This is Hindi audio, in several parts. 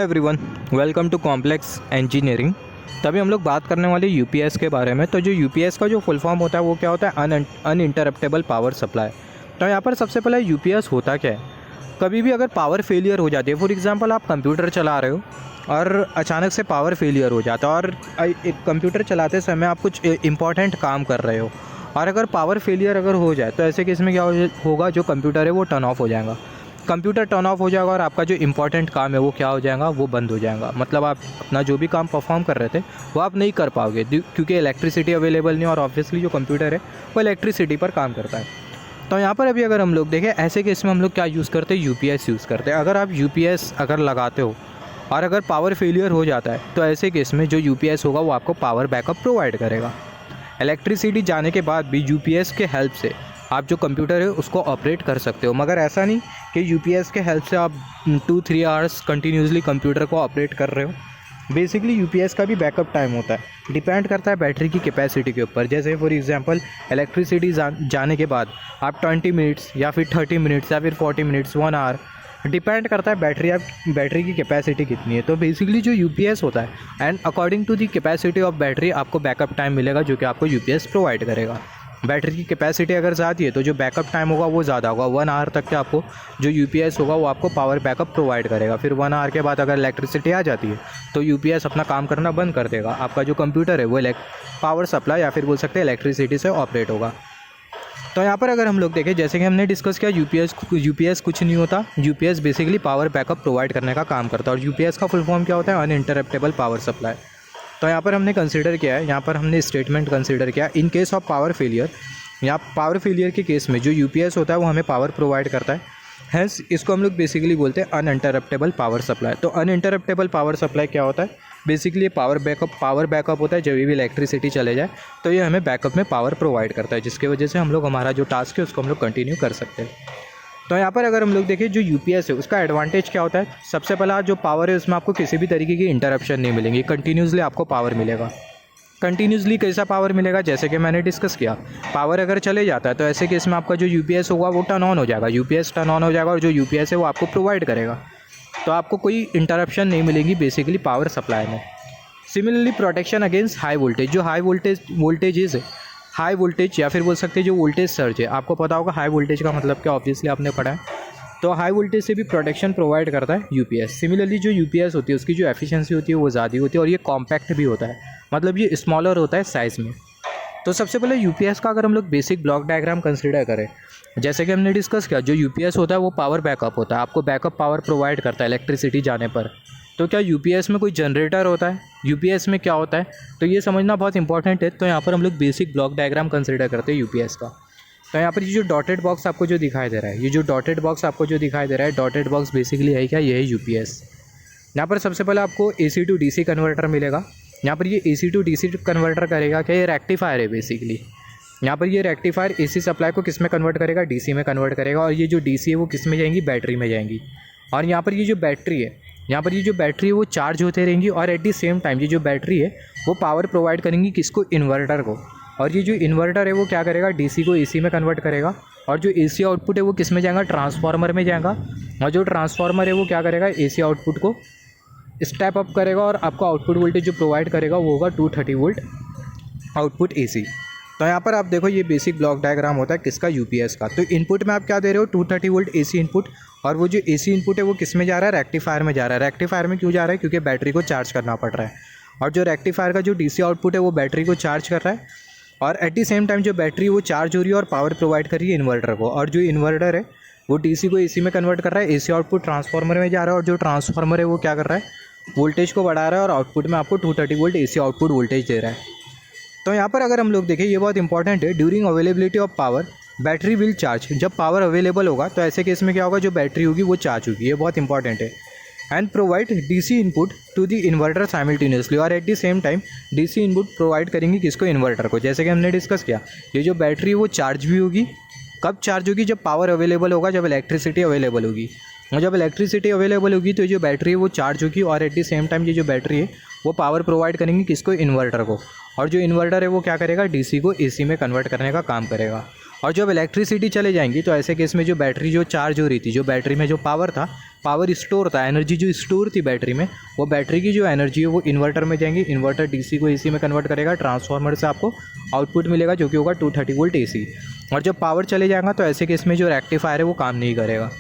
Everyone, welcome to complex engineering. तभी हम लोग बात करने वाले यूपीएस के बारे में। तो जो यूपीएस का जो फुल फॉर्म होता है वो क्या होता है? Uninterruptible power supply. तो यहाँ पर सबसे पहले यूपीएस होता क्या है? कभी भी अगर पावर फेलियर हो जाती है, फॉर एग्जांपल आप कंप्यूटर चला रहे हो और अचानक से पावर फेलियर हो जाता है और एक कंप्यूटर चलाते समय आप कुछ इंपॉर्टेंट काम कर रहे हो और अगर पावर फेलियर अगर हो जाए तो ऐसे केस में क्या होगा, जो कंप्यूटर है वो टर्न ऑफ हो जाएगा। कंप्यूटर टर्न ऑफ हो जाएगा और आपका जो इंपॉर्टेंट काम है वो क्या हो जाएगा, वो बंद हो जाएगा। मतलब आप अपना जो भी काम परफॉर्म कर रहे थे वो आप नहीं कर पाओगे क्योंकि इलेक्ट्रिसिटी अवेलेबल नहीं, और ऑब्वियसली जो कंप्यूटर है वो इलेक्ट्रिसिटी पर काम करता है। तो यहाँ पर अभी अगर हम लोग देखें, ऐसे केस में हम लोग क्या यूज़ करते हैं? यूपीएस यूज़ करते हैं। अगर आप यूपीएस अगर लगाते हो और अगर पावर फेलियर हो जाता है तो ऐसे केस में जो यूपीएस होगा वो आपको पावर बैकअप प्रोवाइड करेगा। इलेक्ट्रिसिटी जाने के बाद भी यूपीएस के हेल्प से आप जो कंप्यूटर है उसको ऑपरेट कर सकते हो, मगर ऐसा नहीं कि यूपीएस के हेल्प से आप 2-3 आवर्स कंटिन्यूसली कंप्यूटर को ऑपरेट कर रहे हो। बेसिकली यूपीएस का भी बैकअप टाइम होता है, डिपेंड करता है बैटरी की कैपेसिटी के ऊपर। जैसे फॉर एग्जांपल इलेक्ट्रिसिटी जाने के बाद आप 20 मिनट्स या फिर 30 मिनट्स या फिर 40 मिनट्स, 1 आवर, डिपेंड करता है बैटरी की कैपेसिटी कितनी है। तो बेसिकली जो यूपीएस होता है and according to the capacity of battery आपको बैकअप टाइम मिलेगा जो कि आपको यूपीएस प्रोवाइड करेगा। बैटरी की कैपेसिटी अगर ज़्यादा है तो जो बैकअप टाइम होगा वो ज़्यादा होगा। 1 आवर तक के आपको जो यूपीएस होगा वो आपको पावर बैकअप प्रोवाइड करेगा। फिर 1 आवर के बाद अगर इलेक्ट्रिसिटी आ जाती है तो यूपीएस अपना काम करना बंद कर देगा। आपका जो कंप्यूटर है वो पावर सप्लाई या फिर बोल सकते हैं इलेक्ट्रिसिटी से ऑपरेट होगा। तो यहाँ पर अगर हम लोग देखें, जैसे कि हमने डिस्कस किया, यूपीएस कुछ नहीं होता। UPS basically power backup provide करने का काम करता है। और यूपीएस का फुल फॉर्म क्या होता है? Uninterruptible power supply. तो यहाँ पर हमने कंसीडर किया है, यहाँ पर हमने स्टेटमेंट कंसीडर किया, in case of power failure. यहाँ पावर फेलियर के केस में जो यूपीएस होता है वो हमें पावर प्रोवाइड करता है, हैंस इसको हम लोग बेसिकली बोलते हैं अनइंटरप्टेबल पावर सप्लाई। तो अनइंटरप्टेबल पावर सप्लाई क्या होता है? बेसिकली ये पावर बैकअप होता है। जब भी इलेक्ट्रिसिटी चले जाए तो ये हमें बैकअप में पावर प्रोवाइड करता है, जिसकी वजह से हम लोग हमारा जो टास्क है उसको हम लोग कंटिन्यू कर सकते हैं। तो यहाँ पर अगर हम लोग देखें, जो यूपीएस है उसका एडवांटेज क्या होता है? सबसे पहला जो पावर है उसमें आपको किसी भी तरीके की इंटरप्शन नहीं मिलेंगी, कंटिन्यूसली आपको पावर मिलेगा। कंटिन्यूसली कैसा पावर मिलेगा? जैसे कि मैंने डिस्कस किया, पावर अगर चले जाता है तो ऐसे केस में आपका जो यूपीएस होगा वो टर्न ऑन हो जाएगा। यूपीएस टर्न ऑन हो जाएगा और जो यूपीएस है वो आपको प्रोवाइड करेगा, तो आपको कोई इंटरप्शन नहीं मिलेगी बेसिकली पावर सप्लाई में। Similarly protection against high voltage, जो हाई वोल्टेजेस है, हाई वोल्टेज या फिर बोल सकते हैं जो वोल्टेज सर्ज है, आपको पता होगा हाई वोल्टेज का मतलब क्या, ऑब्वियसली आपने पढ़ा है। तो हाई वोल्टेज से भी प्रोटेक्शन प्रोवाइड करता है यूपीएस। सिमिलरली जो यूपीएस होती है उसकी जो एफिशिएंसी होती है वो ज़्यादा होती है और ये कॉम्पैक्ट भी होता है, मतलब ये स्मॉलर होता है साइज़ में। तो सबसे पहले यूपीएस का अगर हम लोग बेसिक ब्लॉक डायग्राम कंसीडर करें, जैसे कि हमने डिस्कस किया, जो यूपीएस होता है वो पावर बैकअप होता है, आपको बैकअप पावर प्रोवाइड करता है इलेक्ट्रिसिटी जाने पर। तो क्या यूपीएस में कोई जनरेटर होता है? यूपीएस में क्या होता है तो ये समझना बहुत इंपॉर्टेंट है। तो यहाँ पर हम लोग बेसिक ब्लॉक डायग्राम कंसीडर करते हैं यूपीएस का। तो यहाँ पर ये जो डॉटेड बॉक्स आपको जो दिखाई दे रहा है, ये जो डॉटेड बॉक्स आपको जो दिखाई दे रहा है, डॉटेड बॉक्स बेसिकली है क्या? ये है यूपीएस। यहाँ पर सबसे पहले आपको एसी टू डीसी कन्वर्टर मिलेगा। यहाँ पर ये एसी टू डीसी कन्वर्टर करेगा क्या? ये रेक्टिफायर है बेसिकली। यहाँ पर ये रेक्टिफायर एसी सप्लाई को किस में कन्वर्ट करेगा? डीसी में कन्वर्ट करेगा। और ये जो डीसी है वो किस में जाएंगी? बैटरी में जाएंगी। और यहाँ पर ये जो बैटरी है, यहाँ पर ये जो बैटरी है वो चार्ज होते रहेंगी और एट द सेम टाइम ये जो बैटरी है वो पावर प्रोवाइड करेंगी किसको? इन्वर्टर को। और ये जो इन्वर्टर है वो क्या करेगा? डीसी को एसी में कन्वर्ट करेगा। और जो एसी आउटपुट है वो किस में जाएगा? ट्रांसफार्मर में जाएगा। और जो ट्रांसफार्मर है वो क्या करेगा? एसी आउटपुट को स्टेप अप करेगा और आपको आउटपुट वोल्टेज जो प्रोवाइड करेगा वो होगा 230 वोल्ट आउटपुट एसी। तो यहाँ पर आप देखो, ये बेसिक ब्लॉक डायग्राम होता है किसका? यूपीएस का। तो इनपुट में आप क्या दे रहे हो? 230 वोल्ट एसी इनपुट। और वो जो एसी इनपुट है वो किस में जा रहा है? रेक्टिफायर में जा रहा है। रेक्टिफायर में क्यों जा रहा है? क्योंकि बैटरी को चार्ज करना पड़ रहा है। और जो रेक्टिफायर का जो डीसी आउटपुट है वो बैटरी को चार्ज कर रहा है और एट द सेम टाइम जो बैटरी वो चार्ज हो रही है और पावर प्रोवाइड कर रही है इन्वर्टर को। और जो इन्वर्टर है वो डीसी को एसी में कन्वर्ट कर रहा है, एसी आउटपुट ट्रांसफार्मर में जा रहा है। और जो ट्रांसफार्मर है वो क्या कर रहा है? वोल्टेज को बढ़ा रहा है और आउटपुट में आपको 230 वोल्ट एसी आउटपुट वोल्टेज दे रहा है। तो यहाँ पर अगर हम लोग देखें, ये बहुत इंपॉर्टेंट है, during availability of power battery will charge. जब पावर अवेलेबल होगा तो ऐसे केस में क्या होगा? जो बैटरी होगी वो चार्ज होगी। ये बहुत इंपॉर्टेंट है। And provide DC input to the inverter simultaneously. और at the same time DC input provide करेंगे किसको? इन्वर्टर को। जैसे कि हमने डिस्कस किया, ये जो बैटरी है वो चार्ज भी होगी। कब चार्ज होगी? जब पावर अवेलेबल होगा, जब इलेक्ट्रिसिटी अवेलेबल होगी। और जब इलेक्ट्रिसिटी अवेलेबल होगी तो जो बैटरी है वो चार्ज होगी और एट द सेम टाइम ये जो बैटरी है वो पावर प्रोवाइड करेंगी किसको? इन्वर्टर को। और जो इन्वर्टर है वो क्या करेगा? डीसी को एसी में कन्वर्ट करने का काम करेगा। और जब इलेक्ट्रिसिटी चले जाएंगी तो ऐसे केस में जो बैटरी जो चार्ज हो रही थी, जो बैटरी में जो पावर था, पावर स्टोर था, एनर्जी जो स्टोर थी बैटरी में, वो बैटरी की जो एनर्जी है वो इन्वर्टर में जाएंगी। इन्वर्टर डीसी को एसी में कन्वर्ट करेगा। ट्रांसफार्मर से आपको आउटपुट मिलेगा जो कि होगा 230 वोल्ट एसी। और जब पावर चले जाएगा तो ऐसे केस में जो रेक्टिफायर है वो काम नहीं करेगा।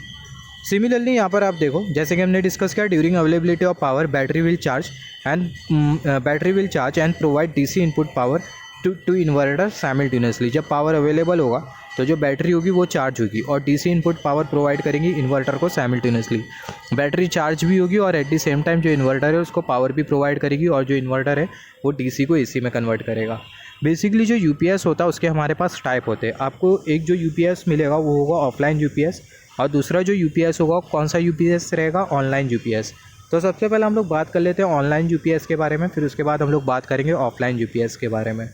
सिमिलरली यहाँ पर आप देखो, जैसे कि हमने डिस्कस किया, during availability of power battery will charge and provide DC input power to inverter simultaneously. जब पावर अवेलेबल होगा तो जो बैटरी होगी वो चार्ज होगी और डीसी इनपुट पावर प्रोवाइड करेंगी इन्वर्टर को साइमल्टेनियसली। बैटरी चार्ज भी होगी और एट द सेम टाइम जो इन्वर्टर है उसको पावर भी प्रोवाइड करेगी और जो इन्वर्टर है वो डीसी को एसी में कन्वर्ट करेगा। बेसिकली जो यूपीएस होता है उसके हमारे पास टाइप होते हैं। आपको एक जो यूपीएस मिलेगा वो होगा ऑफलाइन यूपीएस, और दूसरा जो यूपीएस होगा कौन सा यूपीएस रहेगा, ऑनलाइन यूपीएस। तो सबसे पहले हम लोग बात कर लेते हैं ऑनलाइन यूपीएस के बारे में, फिर उसके बाद हम लोग बात करेंगे ऑफलाइन यूपीएस के बारे में।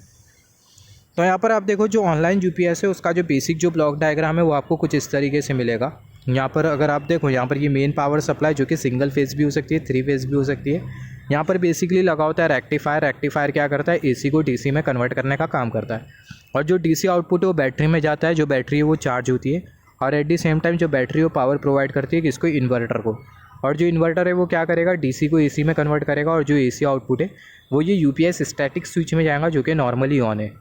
तो यहाँ पर आप देखो, जो ऑनलाइन यूपीएस है उसका जो बेसिक जो ब्लॉक डायग्राम है वो आपको कुछ इस तरीके से मिलेगा। यहाँ पर अगर आप देखो, यहाँ पर ये मेन पावर सप्लाई जो कि सिंगल फेज भी हो सकती है, 3 फेज भी हो सकती है। यहाँ पर बेसिकली लगा होता है रेक्टिफायर। रेक्टिफायर क्या करता है, एसी को डीसी में कन्वर्ट करने का काम करता है। और जो डीसी आउटपुट है वो बैटरी में जाता है, जो बैटरी है वो चार्ज होती है और एट द सेम टाइम जो बैटरी वो पावर प्रोवाइड करती है किसको, इन्वर्टर को। और जो इन्वर्टर है वो क्या करेगा, डीसी को एसी में कन्वर्ट करेगा और जो एसी आउटपुट है वो ये यूपीएस स्टैटिक स्विच में जाएगा जो कि नॉर्मली ऑन है।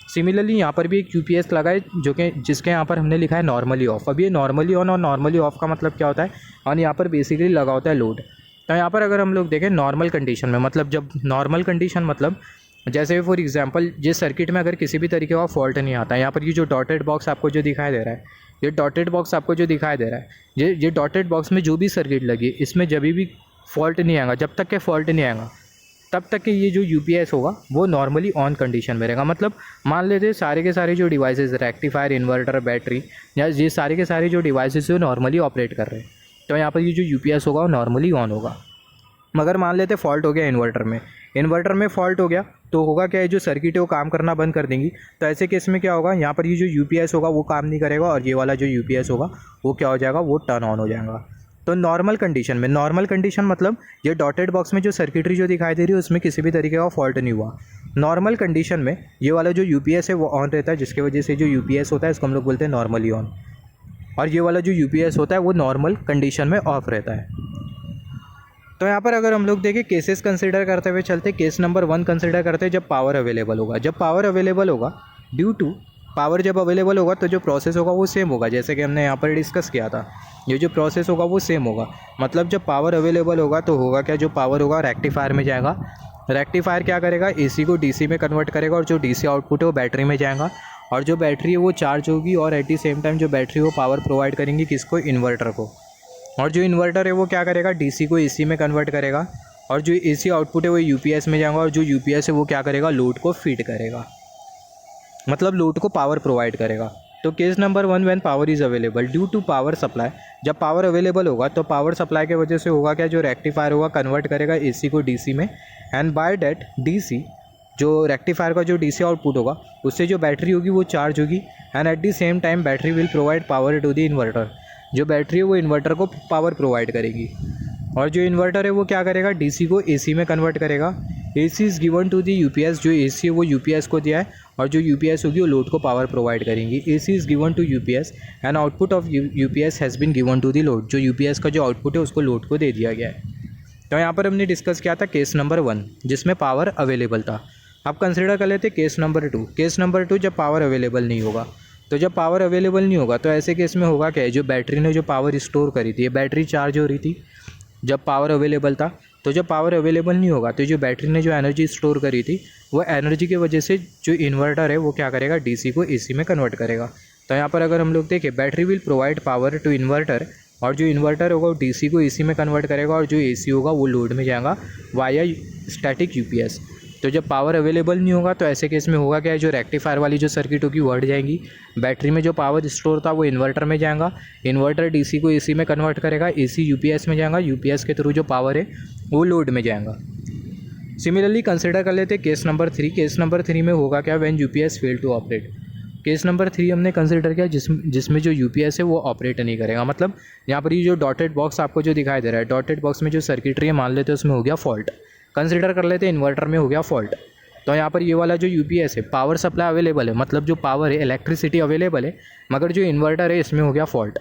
सिमिलरली यहाँ पर भी एक यूपीएस लगा है जो कि जिसके यहाँ पर हमने लिखा है नॉर्मली ऑफ। अब ये नॉर्मली ऑन और नॉर्मली ऑफ का मतलब क्या होता है, और यहाँ पर बेसिकली लगा होता है लोड। तो यहाँ पर अगर हम लोग देखें नॉर्मल कंडीशन में, मतलब जब नॉर्मल कंडीशन मतलब जैसे फॉर एग्जांपल जिस सर्किट में अगर किसी भी तरीके का फॉल्ट नहीं आता है, यहाँ पर ये जो डॉटेड बॉक्स आपको जो दिखाई दे रहा है, ये डॉटेड बॉक्स आपको जो दिखाई दे रहा है, ये डॉटेड बॉक्स में जो भी सर्किट लगी है इसमें जब भी फॉल्ट नहीं आएगा, जब तक के फॉल्ट नहीं आएगा तब तक कि ये जो यूपीएस होगा वो नॉर्मली ऑन कंडीशन में रहेगा। मतलब मान लेते सारे के सारे जो डिवाइसेस, रेक्टिफायर, इन्वर्टर, बैटरी, या ये सारे के सारे जो डिवाइसेस नॉर्मली ऑपरेट कर रहे हैं, तो यहाँ पर ये जो यूपीएस होगा वो नॉर्मली ऑन होगा। मगर मान लेते फॉल्ट हो गया इन्वर्टर में फॉल्ट हो गया तो होगा क्या है, जो सर्किट है वो काम करना बंद कर देंगी। तो ऐसे केस में क्या होगा, यहाँ पर ये जो यूपीएस होगा वो काम नहीं करेगा और ये वाला जो यूपीएस होगा वो क्या हो जाएगा, वो टर्न ऑन हो जाएगा। तो नॉर्मल कंडीशन में, नॉर्मल कंडीशन मतलब ये डॉटेड बॉक्स में जो सर्किटरी जो दिखाई दे रही है उसमें किसी भी तरीके का फॉल्ट नहीं हुआ। नॉर्मल कंडीशन में ये वाला जो यूपीएस है वो ऑन रहता है, जिसकी वजह से जो यूपीएस होता है इसको हम लोग बोलते हैं नॉर्मली ऑन। और ये वाला जो यूपीएस होता है वो नॉर्मल कंडीशन में ऑफ रहता है। तो यहाँ पर अगर हम लोग देखें केसेस कंसिडर करते हुए चलते, केस नंबर 1 कंसिडर करते हैं जब पावर अवेलेबल होगा। जब पावर अवेलेबल होगा, ड्यू टू पावर जब अवेलेबल होगा तो जो प्रोसेस होगा वो सेम होगा, जैसे कि हमने यहाँ पर डिस्कस किया था। ये जो प्रोसेस होगा वो सेम होगा। मतलब जब पावर अवेलेबल होगा तो होगा क्या, जो पावर होगा रेक्टिफायर में जाएगा। रेक्टिफायर क्या करेगा, एसी को डीसी में कन्वर्ट करेगा और जो डीसी आउटपुट है वो बैटरी में जाएगा और जो बैटरी है वो चार्ज होगी और एट द सेम टाइम जो बैटरी वो पावर प्रोवाइड करेंगी किसको, इन्वर्टर को। और जो इन्वर्टर है वो क्या करेगा, डीसी को एसी में कन्वर्ट करेगा और जो एसी आउटपुट है वो यूपीएस में जाएगा और जो यूपीएस है वो क्या करेगा, लोड को फीड करेगा, मतलब लोड को पावर प्रोवाइड करेगा। तो case number 1 when power is available due to power supply, जब पावर अवेलेबल होगा तो पावर सप्लाई के वजह से होगा क्या, जो रेक्टिफायर होगा कन्वर्ट करेगा एसी को डीसी में एंड बाय डेट डीसी, जो रेक्टिफायर का जो डीसी आउटपुट होगा उससे जो बैटरी होगी वो चार्ज होगी and at the same time battery will provide power to the inverter. जो बैटरी है वो इन्वर्टर को पावर प्रोवाइड करेगी और जो इन्वर्टर है वो क्या करेगा, डीसी को एसी में कन्वर्ट करेगा। AC is given to the UPS, जो एसी है वो यूपीएस को दिया है और जो यूपीएस होगी वो लोड को पावर प्रोवाइड करेंगी। AC is given to UPS and output of UPS has been given to the load, जो यूपीएस का जो आउटपुट है उसको लोड को दे दिया गया है। तो यहाँ पर हमने डिस्कस किया था केस नंबर 1 जिसमें पावर अवेलेबल था। अब कंसिडर कर लेते केस नंबर 2। केस नंबर 2 जब पावर अवेलेबल नहीं होगा। तो जब पावर अवेलेबल नहीं होगा तो ऐसे केस में होगा क्या है, जो बैटरी ने जो पावर स्टोर करी थी, ये बैटरी चार्ज हो रही थी जब पावर अवेलेबल था। तो जब पावर अवेलेबल नहीं होगा तो जो बैटरी ने जो एनर्जी स्टोर करी थी वो एनर्जी की वजह से जो इन्वर्टर है वो क्या करेगा, डीसी को एसी में कन्वर्ट करेगा। तो यहाँ पर अगर हम लोग देखें, battery will provide power to inverter और जो इन्वर्टर होगा वो डीसी को एसी में कन्वर्ट करेगा और जो एसी होगा वो लोड में जाएगा वाया स्टैटिक यूपीएस। तो जब पावर अवेलेबल नहीं होगा तो ऐसे केस में होगा क्या है, जो रेक्टिफायर वाली जो सर्किट होगी वो हट जाएंगी। बैटरी में जो पावर स्टोर था वो इन्वर्टर में जाएगा, इन्वर्टर डीसी को एसी में कन्वर्ट करेगा, एसी यूपीएस में जाएगा, यूपीएस के थ्रू जो पावर है वो लोड में जाएगा। सिमिलरली कंसिडर कर लेते केस नंबर 3। केस नंबर 3 में होगा क्या, when UPS fail to operate. Case number 3 हमने कंसिडर किया जिसमें जो यूपीएस है वो ऑपरेट नहीं करेगा। मतलब यहाँ पर ये जो डॉटेड बॉक्स आपको जो दिखाई दे रहा है, डॉटेड बॉक्स में जो सर्किटरी है मान लेते हैं उसमें हो गया फॉल्ट। कंसिडर कर लेते हैं इन्वर्टर में हो गया फॉल्ट। तो यहाँ पर ये वाला जो यूपीएस है, पावर सप्लाई अवेलेबल है, मतलब जो पावर है, इलेक्ट्रिसिटी अवेलेबल है, मगर जो इन्वर्टर है इसमें हो गया फॉल्ट।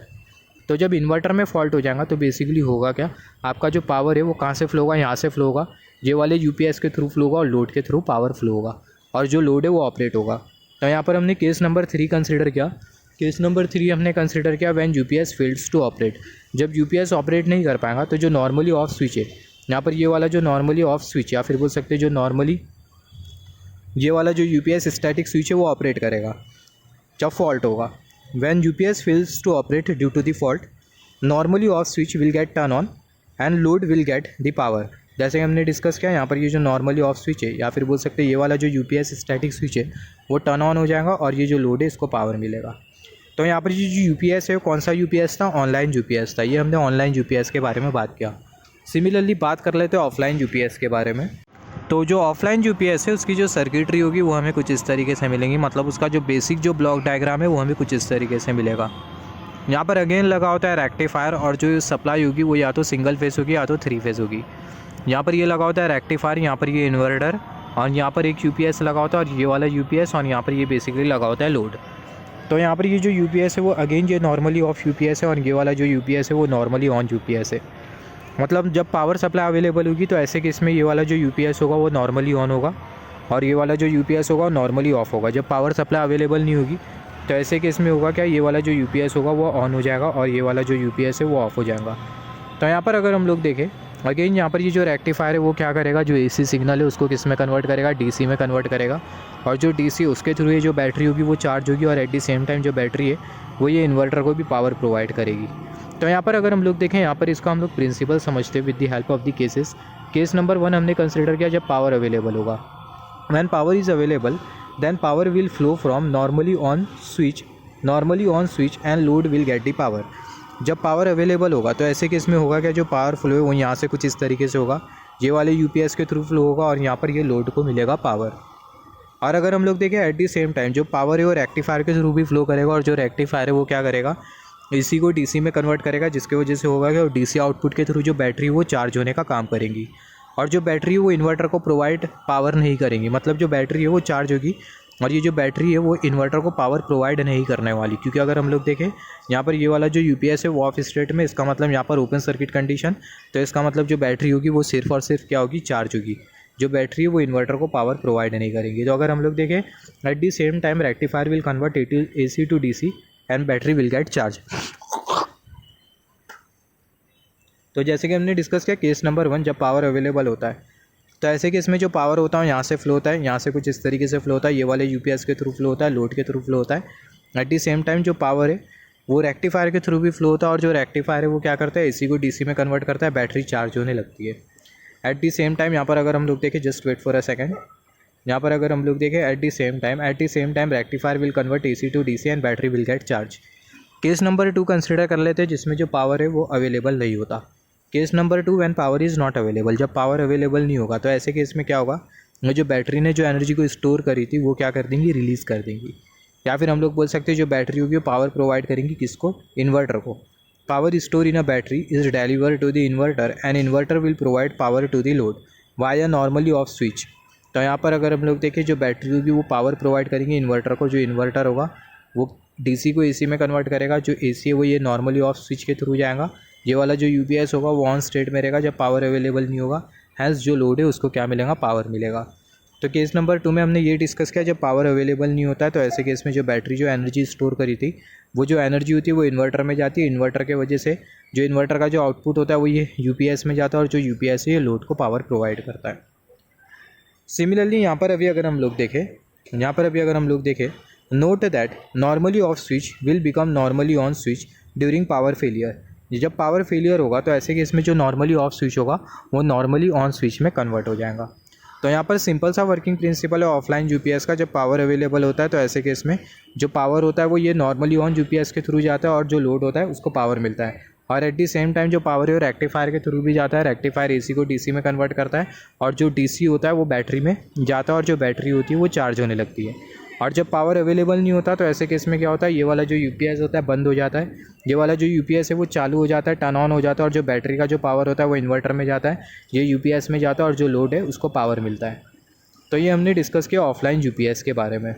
तो जब इन्वर्टर में फॉल्ट हो जाएगा तो बेसिकली होगा क्या, आपका जो पावर है वो कहाँ से फ्लो होगा, यहाँ से फ्लो होगा, ये वाले यूपीएस के थ्रू फ्लो होगा और लोड के थ्रू पावर फ्लो होगा और जो लोड है वो ऑपरेट होगा। तो यहाँ पर हमने केस नंबर 3 कंसिडर किया। केस नंबर 3 हमने कंसिडर किया when UPS fails to operate, जब यूपीएस ऑपरेट नहीं कर पाएगा तो जो नॉर्मली ऑफ स्विच है, यहाँ पर ये वाला जो नॉर्मली ऑफ स्विच या फिर बोल सकते हैं जो नॉर्मली ये वाला जो यूपीएस स्टैटिक स्विच है वो ऑपरेट करेगा जब फॉल्ट होगा। When UPS fails to operate due to the fault, normally off switch will get turn on and load will get the power. जैसे हमने डिस्कस किया यहाँ पर ये जो नॉर्मली ऑफ स्विच है या फिर बोल सकते हैं ये वाला जो यूपीएस स्टैटिक स्विच है वो टर्न ऑन हो जाएगा और ये जो लोड है इसको पावर मिलेगा। तो यहाँ पर ये जो यूपीएस है कौन सा यूपीएस था, ऑनलाइन यूपीएस था। ये हमने ऑनलाइन यूपीएस के बारे में बात किया। सिमिलरली बात कर लेते हैं ऑफलाइन यूपीएस के बारे में। तो जो ऑफलाइन यूपीएस है उसकी जो सर्किटरी होगी वो हमें कुछ इस तरीके से मिलेंगी, मतलब उसका जो बेसिक जो ब्लॉक डायग्राम है वो हमें कुछ इस तरीके से मिलेगा। यहाँ पर अगेन लगा होता है रेक्टिफायर और जो सप्लाई होगी वो या तो सिंगल फेस होगी या तो 3 फेस होगी। यहाँ पर ये लगा होता है रेक्टिफायर, यहाँ पर ये इन्वर्टर और यहाँ पर एक यूपीएस लगा होता है और ये वाला यूपीएस और यहाँ पर ये बेसिकली लगा होता है लोड। तो यहाँ पर ये जो यूपीएस है वो अगेन ये नॉर्मली ऑफ यूपीएस है और ये वाला जो यूपीएस है वो नॉर्मली ऑन यूपीएस है। मतलब जब पावर सप्लाई अवेलेबल होगी तो ऐसे केस में ये वाला जो यूपीएस होगा वो नॉर्मली ऑन होगा और ये वाला जो यूपीएस होगा नॉर्मली ऑफ होगा। जब पावर सप्लाई अवेलेबल नहीं होगी तो ऐसे केस में होगा क्या, ये वाला जो यूपीएस होगा वो ऑन हो जाएगा और ये वाला जो यूपीएस है वो ऑफ हो जाएगा। तो यहाँ पर अगर हम लोग देखें अगेन यहाँ पर ये जो रेक्टिफायर है वो क्या करेगा, जो एसी सिग्नल है उसको किस में कन्वर्ट करेगा, डीसी में कन्वर्ट करेगा और जो डीसी उसके थ्रू ये जो बैटरी होगी वो चार्ज होगी और एट द सेम टाइम जो बैटरी है वो ये इन्वर्टर को भी पावर प्रोवाइड करेगी। तो यहाँ पर अगर हम लोग देखें यहाँ पर इसका हम लोग प्रिंसिपल समझते हैं with the help of the cases. Case number 1 हमने कंसिडर किया जब पावर अवेलेबल होगा। When power is available then power will flow from normally on switch and load will get the power. जब पावर अवेलेबल होगा तो ऐसे केस में होगा क्या, जो पावर फ्लो है वो यहाँ से कुछ इस तरीके से होगा, ये वाले यूपीएस के थ्रू फ्लो होगा और यहाँ पर ये लोड को मिलेगा पावर। और अगर हम लोग देखें एट द सेम टाइम जो पावर है वो रेक्टिफायर के थ्रू भी फ्लो करेगा और जो रेक्टिफायर है वो क्या करेगा, एसी को डीसी में कन्वर्ट करेगा, जिसकी वजह से होगा कि डीसी आउटपुट के थ्रू जो बैटरी है वो चार्ज होने का काम करेंगी और जो बैटरी है वो इन्वर्टर को प्रोवाइड पावर नहीं करेंगी। मतलब जो बैटरी है वो चार्ज होगी और ये जो बैटरी है वो इन्वर्टर को पावर प्रोवाइड नहीं करने वाली, क्योंकि अगर हम लोग देखें यहाँ पर ये वाला जो यूपीएस है वो ऑफ स्टेट में, इसका मतलब यहाँ पर ओपन सर्किट कंडीशन, तो इसका मतलब जो बैटरी होगी वो सिर्फ और सिर्फ क्या होगी, चार्ज होगी। जो बैटरी है वो इन्वर्टर को पावर प्रोवाइड नहीं करेंगी। तो अगर हम लोग देखें at the same time rectifier will convert AC to DC and battery will get charge. तो जैसे कि हमने डिस्कस किया केस नंबर 1 जब पावर अवेलेबल होता है तो ऐसे केस में जो पावर होता है यहाँ से फ्लो होता है, यहाँ से कुछ इस तरीके से फ्लो होता है, ये वाले यूपीएस के थ्रू फ्लो होता है, लोड के थ्रू फ्लो होता है। एट द सेम टाइम जो पावर है वो रेक्टिफायर के थ्रू भी फ्लो होता है और जो रेक्टिफायर है वो क्या करता है, एसी को डीसी में कन्वर्ट करता है, बैटरी चार्ज होने लगती है। एट द सेम टाइम यहाँ पर अगर हम लोग देखें, just wait for a second, यहाँ पर अगर हम लोग देखें at the same time rectifier will convert AC to DC and battery will get charge. Case number 2 consider कर लेते हैं जिसमें जो पावर है वो अवेलेबल नहीं होता। Case number 2 when power is not available, जब पावर अवेलेबल नहीं होगा तो ऐसे केस में क्या होगा, जो बैटरी ने जो एनर्जी को स्टोर करी थी वो क्या कर देंगी, रिलीज़ कर देंगी। या फिर हम लोग बोल सकते हैं जो बैटरी होगी वो पावर प्रोवाइड करेंगी किसको, इन्वर्टर को। Power store in a battery is delivered to the inverter and inverter will provide power to the load via normally off switch. तो यहाँ पर अगर हम लोग देखें जो बैटरी होगी वो पावर प्रोवाइड करेंगी इन्वर्टर को, जो इन्वर्टर होगा वो डीसी को एसी में कन्वर्ट करेगा, जो एसी है वो ये नॉर्मली ऑफ स्विच के थ्रू जाएगा, ये वाला जो यूपीएस होगा वो ऑन स्टेट में रहेगा जब पावर अवेलेबल नहीं होगा, हैंस जो लोड है उसको क्या मिलेगा, पावर मिलेगा। तो केस नंबर 2 में हमने ये डिस्कस किया जब पावर अवेलेबल नहीं होता है तो ऐसे केस में जो बैटरी जो एनर्जी स्टोर करी थी वो जो एनर्जी होती है वो इन्वर्टर में जाती है, इन्वर्टर के वजह से जो इन्वर्टर का जो आउटपुट होता है वो ये यूपीएस में जाता है और जो यूपीएस है ये लोड को पावर प्रोवाइड करता है। सिमिलरली यहाँ पर अभी अगर हम लोग देखें note that normally off switch will become normally on switch during power failure. जब पावर फेलियर होगा तो ऐसे केस में जो नॉर्मली ऑफ स्विच होगा वो नॉर्मली ऑन स्विच में कन्वर्ट हो जाएगा। तो यहाँ पर सिंपल सा वर्किंग प्रिंसिपल है ऑफलाइन यूपीएस का। जब पावर अवेलेबल होता है तो ऐसे केस में जो पावर होता है वो ये नॉर्मली ऑन यूपीएस के थ्रू जाता है और जो लोड होता है उसको पावर मिलता है। और एट द सेम टाइम जो पावर है वो रेक्टिफायर के थ्रू भी जाता है, रेक्टिफायर एसी को डीसी में कन्वर्ट करता है और जो डीसी होता है वो बैटरी में जाता है और जो बैटरी होती है वो चार्ज होने लगती है। और जब पावर अवेलेबल नहीं होता तो ऐसे केस में क्या होता है, ये वाला जो यूपीएस होता है बंद हो जाता है, ये वाला जो यूपीएस है वो चालू हो जाता है, टर्न ऑन हो जाता है और जो बैटरी का जो पावर होता है वो इन्वर्टर में जाता है, ये यूपीएस में जाता है और जो लोड है उसको पावर मिलता है। तो ये हमने डिस्कस किया ऑफलाइन यूपीएस के बारे में।